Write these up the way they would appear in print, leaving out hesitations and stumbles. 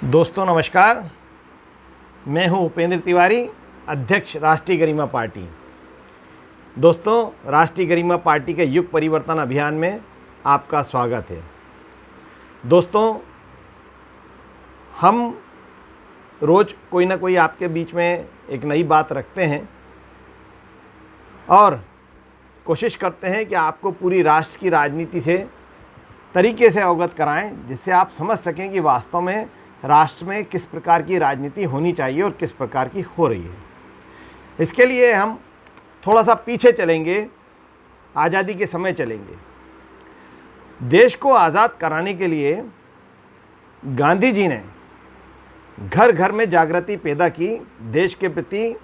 दोस्तों नमस्कार। मैं हूं उपेंद्र तिवारी, अध्यक्ष राष्ट्रीय गरिमा पार्टी। दोस्तों, राष्ट्रीय गरिमा पार्टी के युग परिवर्तन अभियान में आपका स्वागत है। दोस्तों, हम रोज़ कोई ना कोई आपके बीच में एक नई बात रखते हैं और कोशिश करते हैं कि आपको पूरी राष्ट्र की राजनीति से तरीके से अवगत कराएं, जिससे आप समझ सकें कि वास्तव में राष्ट्र में किस प्रकार की राजनीति होनी चाहिए और किस प्रकार की हो रही है। इसके लिए हम थोड़ा सा पीछे चलेंगे, आज़ादी के समय चलेंगे। देश को आज़ाद कराने के लिए गांधी जी ने घर घर में जागृति पैदा की, देश के प्रति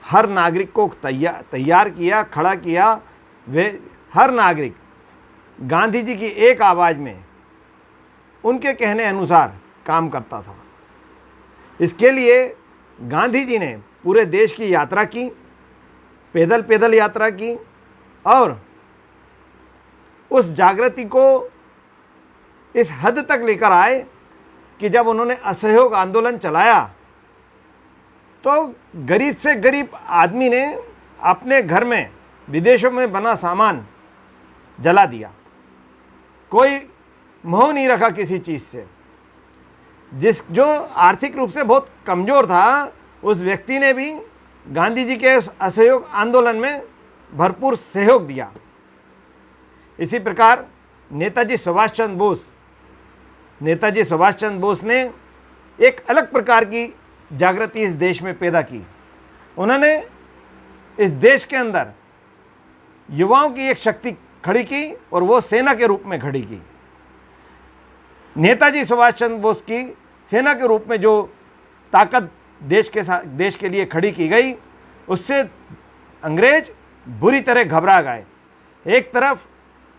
हर नागरिक को तैयार किया, खड़ा किया। वे हर नागरिक गांधी जी की एक आवाज़ में उनके कहने अनुसार काम करता था। इसके लिए गांधी जी ने पूरे देश की यात्रा की, पैदल पैदल यात्रा की और उस जागृति को इस हद तक लेकर आए कि जब उन्होंने असहयोग आंदोलन चलाया तो गरीब से गरीब आदमी ने अपने घर में विदेशों में बना सामान जला दिया। कोई मोह नहीं रखा किसी चीज़ से। जो आर्थिक रूप से बहुत कमज़ोर था, उस व्यक्ति ने भी गांधी जी के असहयोग आंदोलन में भरपूर सहयोग दिया। इसी प्रकार नेताजी सुभाष चंद्र बोस ने एक अलग प्रकार की जागृति इस देश में पैदा की। उन्होंने इस देश के अंदर युवाओं की एक शक्ति खड़ी की और वो सेना के रूप में खड़ी की। नेताजी सुभाष चंद्र बोस की सेना के रूप में जो ताकत देश के लिए खड़ी की गई, उससे अंग्रेज बुरी तरह घबरा गए। एक तरफ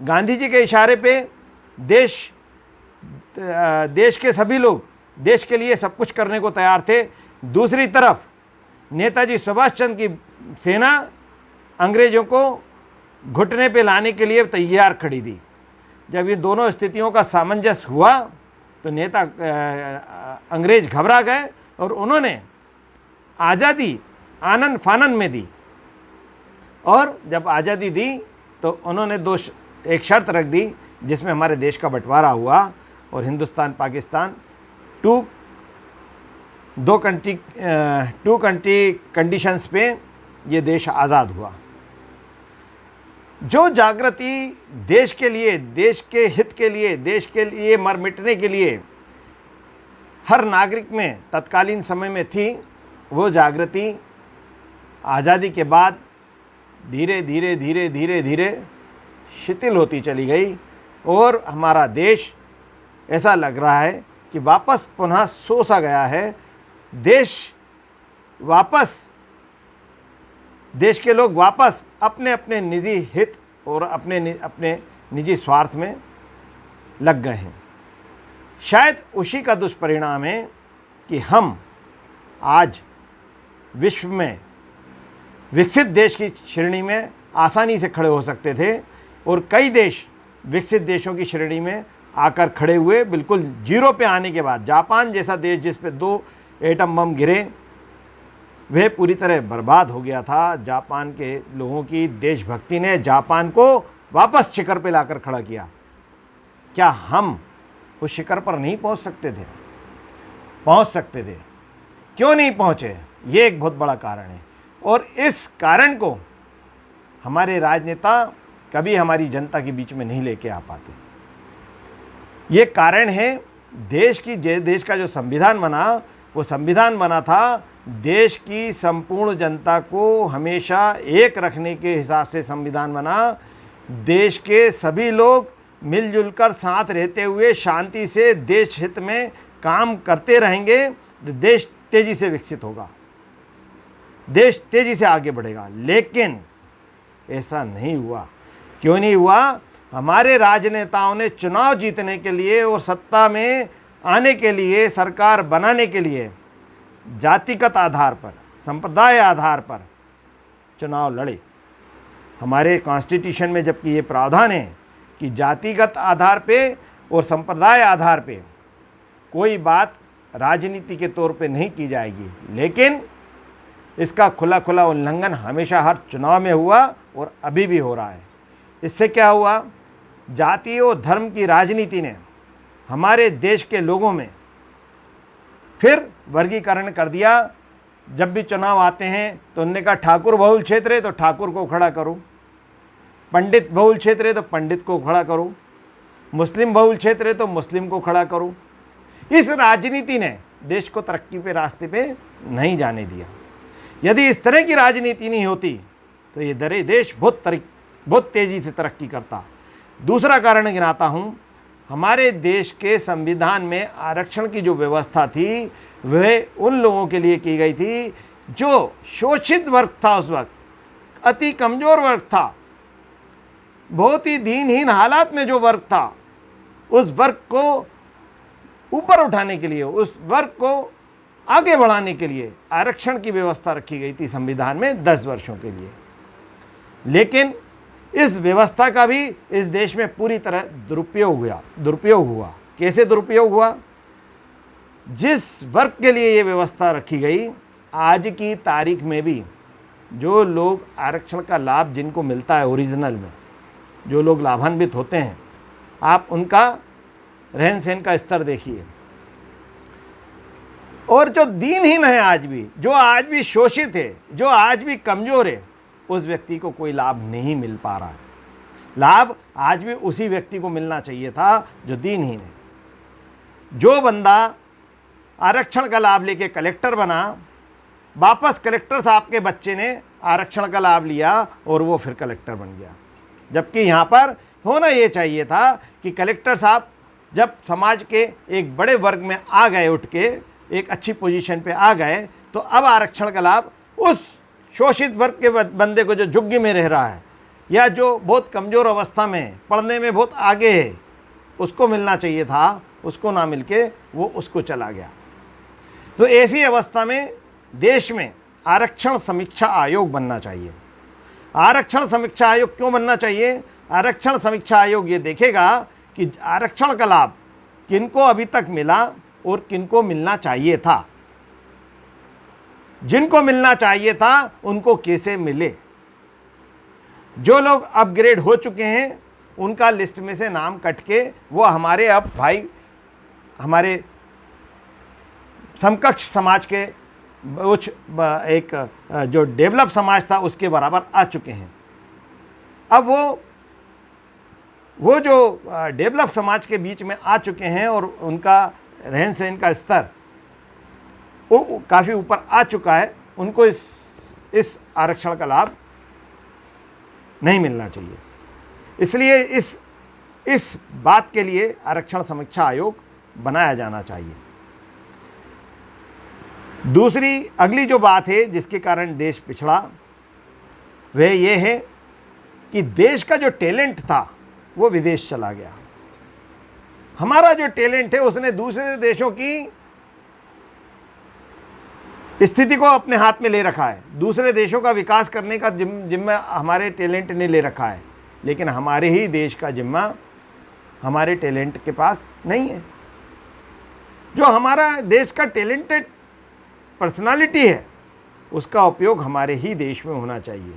गांधी जी के इशारे पे देश के सभी लोग देश के लिए सब कुछ करने को तैयार थे। दूसरी तरफ नेताजी सुभाष चंद्र की सेना अंग्रेजों को घुटने पे लाने के लिए तैयार खड़ी थी। जब ये दोनों स्थितियों का सामंजस्य हुआ तो अंग्रेज घबरा गए और उन्होंने आज़ादी आनन फानन में दी। और जब आज़ादी दी तो उन्होंने एक शर्त रख दी, जिसमें हमारे देश का बंटवारा हुआ और Hindustan Pakistan two country conditions पे ये देश आज़ाद हुआ। जो जागृति देश के लिए, देश के हित के लिए, देश के लिए मर मिटने के लिए हर नागरिक में तत्कालीन समय में थी, वो जागृति आज़ादी के बाद धीरे धीरे शिथिल होती चली गई और हमारा देश ऐसा लग रहा है कि वापस पुनः सोसा गया है। देश के लोग वापस अपने अपने निजी हित और अपने निजी स्वार्थ में लग गए हैं। शायद उसी का दुष्परिणाम है कि हम आज विश्व में विकसित देश की श्रेणी में आसानी से खड़े हो सकते थे और कई देश विकसित देशों की श्रेणी में आकर खड़े हुए। बिल्कुल जीरो पे आने के बाद जापान जैसा देश, जिस पे 2 एटम बम गिरे, वह पूरी तरह बर्बाद हो गया था। जापान के लोगों की देशभक्ति ने जापान को वापस शिखर पे लाकर खड़ा किया। क्या हम उस शिखर पर नहीं पहुंच सकते थे? पहुंच सकते थे। क्यों नहीं पहुंचे? ये एक बहुत बड़ा कारण है और इस कारण को हमारे राजनेता कभी हमारी जनता के बीच में नहीं लेके आ पाते। ये कारण है देश का जो संविधान बना, वो संविधान बना था देश की संपूर्ण जनता को हमेशा एक रखने के हिसाब से संविधान बना। देश के सभी लोग मिलजुल कर साथ रहते हुए शांति से देश हित में काम करते रहेंगे तो देश तेजी से विकसित होगा, देश तेजी से आगे बढ़ेगा। लेकिन ऐसा नहीं हुआ। क्यों नहीं हुआ? हमारे राजनेताओं ने चुनाव जीतने के लिए और सत्ता में आने के लिए, सरकार बनाने के लिए जातिगत आधार पर, संप्रदाय आधार पर चुनाव लड़े। हमारे कॉन्स्टिट्यूशन में जबकि ये प्रावधान है कि जातिगत आधार पे और संप्रदाय आधार पे कोई बात राजनीति के तौर पे नहीं की जाएगी, लेकिन इसका खुला खुला उल्लंघन हमेशा हर चुनाव में हुआ और अभी भी हो रहा है। इससे क्या हुआ, जाति और धर्म की राजनीति ने हमारे देश के लोगों में फिर वर्गीकरण कर दिया। जब भी चुनाव आते हैं तो उनने कहा ठाकुर बहुल क्षेत्र है तो ठाकुर को खड़ा करो, पंडित बहुल क्षेत्र है तो पंडित को खड़ा करो, मुस्लिम बहुल क्षेत्र है तो मुस्लिम को खड़ा करो। इस राजनीति ने देश को तरक्की पे रास्ते पे नहीं जाने दिया। यदि इस तरह की राजनीति नहीं होती तो ये देश बहुत तेज़ी से तरक्की करता। दूसरा कारण गिनाता हूँ, हमारे देश के संविधान में आरक्षण की जो व्यवस्था थी वह उन लोगों के लिए की गई थी जो शोषित वर्ग था, उस वक्त अति कमज़ोर वर्ग था, बहुत ही दीनहीन हालात में जो वर्ग था, उस वर्ग को ऊपर उठाने के लिए, उस वर्ग को आगे बढ़ाने के लिए आरक्षण की व्यवस्था रखी गई थी संविधान में 10 वर्षों के लिए। लेकिन इस व्यवस्था का भी इस देश में पूरी तरह दुरुपयोग हुआ। कैसे दुरुपयोग हुआ? जिस वर्ग के लिए ये व्यवस्था रखी गई, आज की तारीख में भी जो लोग आरक्षण का लाभ जिनको मिलता है ओरिजिनल में, जो लोग लाभान्वित होते हैं, आप उनका रहन सहन का स्तर देखिए। और जो दीनहीन है आज भी, जो आज भी शोषित है, जो आज भी कमज़ोर है, उस व्यक्ति को कोई लाभ नहीं मिल पा रहा है। लाभ आज भी उसी व्यक्ति को मिलना चाहिए था जो दीनहीन है। जो बंदा आरक्षण का लाभ लेके कलेक्टर बना, वापस कलेक्टर साहब के बच्चे ने आरक्षण का लाभ लिया और वो फिर कलेक्टर बन गया। जबकि यहाँ पर होना ये चाहिए था कि कलेक्टर साहब जब समाज के एक बड़े वर्ग में आ गए, उठ के एक अच्छी पोजीशन पे आ गए, तो अब आरक्षण का लाभ उस शोषित वर्ग के बंदे को जो झुग्गी में रह रहा है या जो बहुत कमज़ोर अवस्था में, पढ़ने में बहुत आगे है, उसको मिलना चाहिए था। उसको ना मिलके वो उसको चला गया। तो ऐसी अवस्था में देश में आरक्षण समीक्षा आयोग बनना चाहिए। आरक्षण समीक्षा आयोग क्यों बनना चाहिए? आरक्षण समीक्षा आयोग ये देखेगा कि आरक्षण का लाभ किनको अभी तक मिला और किनको मिलना चाहिए था। जिनको मिलना चाहिए था उनको कैसे मिले। जो लोग अपग्रेड हो चुके हैं उनका लिस्ट में से नाम कट के वो हमारे अब भाई, हमारे समकक्ष समाज के कुछ एक जो डेवलप समाज था उसके बराबर आ चुके हैं। अब वो जो डेवलप समाज के बीच में आ चुके हैं और उनका रहन सहन का स्तर वो काफ़ी ऊपर आ चुका है, उनको इस आरक्षण का लाभ नहीं मिलना चाहिए। इसलिए इस बात के लिए आरक्षण समीक्षा आयोग बनाया जाना चाहिए। दूसरी अगली जो बात है जिसके कारण देश पिछड़ा, वह ये है कि देश का जो टैलेंट था वो विदेश चला गया। हमारा जो टैलेंट है उसने दूसरे देशों की स्थिति को अपने हाथ में ले रखा है। दूसरे देशों का विकास करने का जिम्मा हमारे टैलेंट ने ले रखा है, लेकिन हमारे ही देश का जिम्मा हमारे टैलेंट के पास नहीं है। जो हमारा देश का टैलेंटेड पर्सनालिटी है उसका उपयोग हमारे ही देश में होना चाहिए।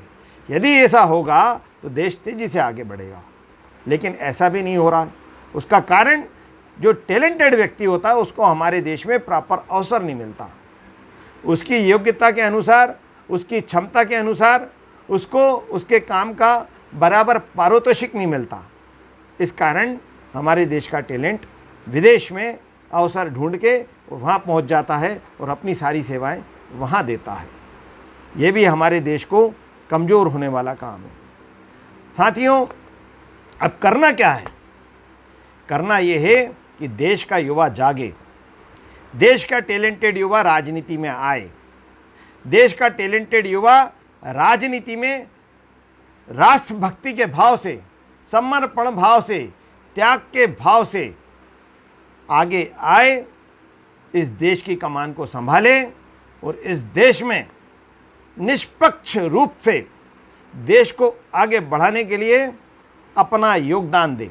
यदि ऐसा होगा तो देश तेज़ी से आगे बढ़ेगा, लेकिन ऐसा भी नहीं हो रहा है। उसका कारण जो टैलेंटेड व्यक्ति होता है उसको हमारे देश में प्रॉपर अवसर नहीं मिलता। उसकी योग्यता के अनुसार, उसकी क्षमता के अनुसार उसको उसके काम का बराबर पारितोषिक नहीं मिलता। इस कारण हमारे देश का टैलेंट विदेश में अवसर ढूंढ के वहाँ पहुँच जाता है और अपनी सारी सेवाएं वहाँ देता है। ये भी हमारे देश को कमज़ोर होने वाला काम है। साथियों, अब करना क्या है? करना ये है कि देश का युवा जागे, देश का टैलेंटेड युवा राजनीति में आए, देश का टैलेंटेड युवा राजनीति में राष्ट्रभक्ति के भाव से, समर्पण भाव से, त्याग के भाव से आगे आए, इस देश की कमान को संभाले और इस देश में निष्पक्ष रूप से देश को आगे बढ़ाने के लिए अपना योगदान दे,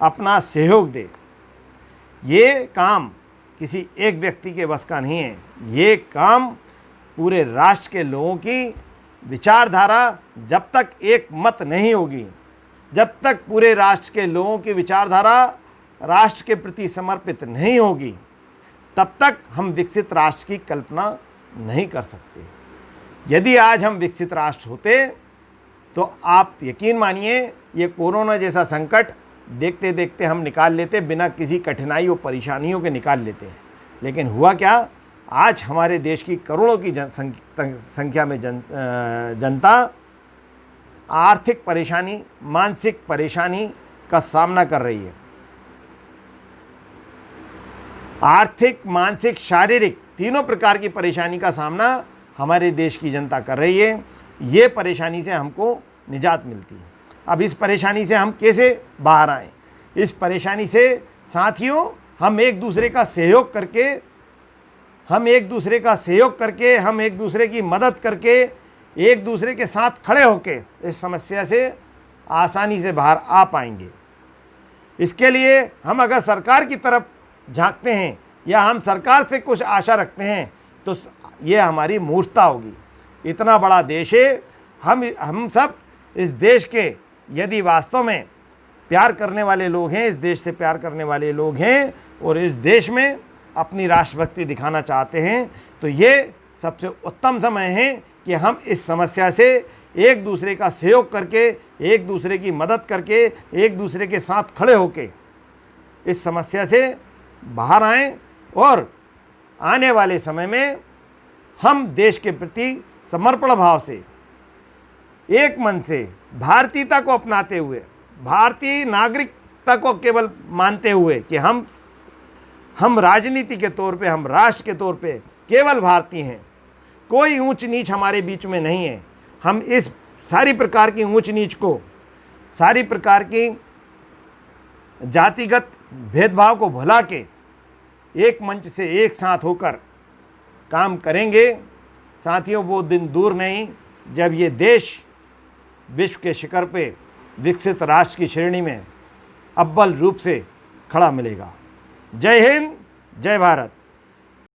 अपना सहयोग दे। ये काम किसी एक व्यक्ति के बस का नहीं है। ये काम पूरे राष्ट्र के लोगों की विचारधारा जब तक एक मत नहीं होगी, जब तक पूरे राष्ट्र के लोगों की विचारधारा राष्ट्र के प्रति समर्पित नहीं होगी, तब तक हम विकसित राष्ट्र की कल्पना नहीं कर सकते। यदि आज हम विकसित राष्ट्र होते तो आप यकीन मानिए ये कोरोना जैसा संकट देखते देखते हम निकाल लेते, बिना किसी कठिनाई और परेशानियों के निकाल लेते हैं। लेकिन हुआ क्या, आज हमारे देश की करोड़ों की संख्या में जनता आर्थिक परेशानी, मानसिक परेशानी का सामना कर रही है। आर्थिक, मानसिक, शारीरिक तीनों प्रकार की परेशानी का सामना हमारे देश की जनता कर रही है। ये परेशानी से हमको निजात मिलती है। अब इस परेशानी से हम कैसे बाहर आएं? इस परेशानी से साथियों हम एक दूसरे का सहयोग करके, हम एक दूसरे की मदद करके, एक दूसरे के साथ खड़े होके इस समस्या से आसानी से बाहर आ पाएंगे। इसके लिए हम अगर सरकार की तरफ झांकते हैं या हम सरकार से कुछ आशा रखते हैं तो ये हमारी मूर्खता होगी। इतना बड़ा देश है, हम सब इस देश के यदि वास्तव में प्यार करने वाले लोग हैं, इस देश से प्यार करने वाले लोग हैं और इस देश में अपनी राष्ट्रभक्ति दिखाना चाहते हैं, तो ये सबसे उत्तम समय है कि हम इस समस्या से एक दूसरे का सहयोग करके, एक दूसरे की मदद करके, एक दूसरे के साथ खड़े होके इस समस्या से बाहर आएं और आने वाले समय में हम देश के प्रति समर्पण भाव से, एक मन से भारतीयता को अपनाते हुए, भारतीय नागरिकता को केवल मानते हुए कि हम राजनीति के तौर पे, हम राष्ट्र के तौर पे केवल भारतीय हैं, कोई ऊंच नीच हमारे बीच में नहीं है। हम इस सारी प्रकार की ऊंच नीच को, सारी प्रकार की जातिगत भेदभाव को भुला के एक मंच से एक साथ होकर काम करेंगे। साथियों, वो दिन दूर नहीं जब ये देश विश्व के शिखर पे विकसित राष्ट्र की श्रेणी में अव्वल रूप से खड़ा मिलेगा। जय हिंद, जय भारत।